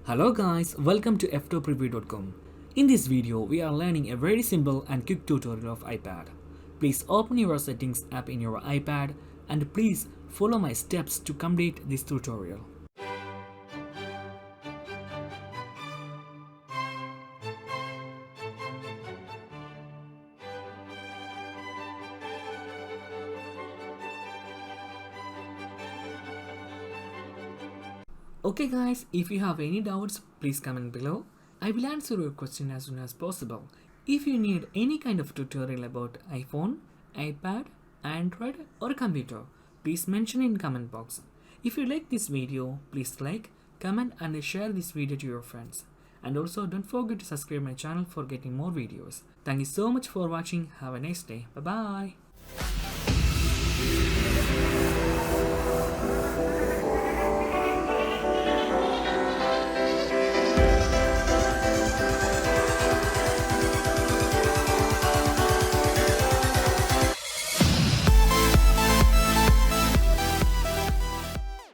Hello guys, welcome to Ftopreview.com. In this video, we are learning a very simple and quick tutorial of iPad. Please open your settings app in your iPad and please follow my steps to complete this tutorial. Okay guys, if you have any doubts, please comment below. I will answer your question as soon as possible. If you need any kind of tutorial about iPhone, iPad, Android or computer, please mention in comment box. If you like this video, please like, comment and share this video to your friends. And also don't forget to subscribe my channel for getting more videos. Thank you so much for watching. Have a nice day. Bye bye.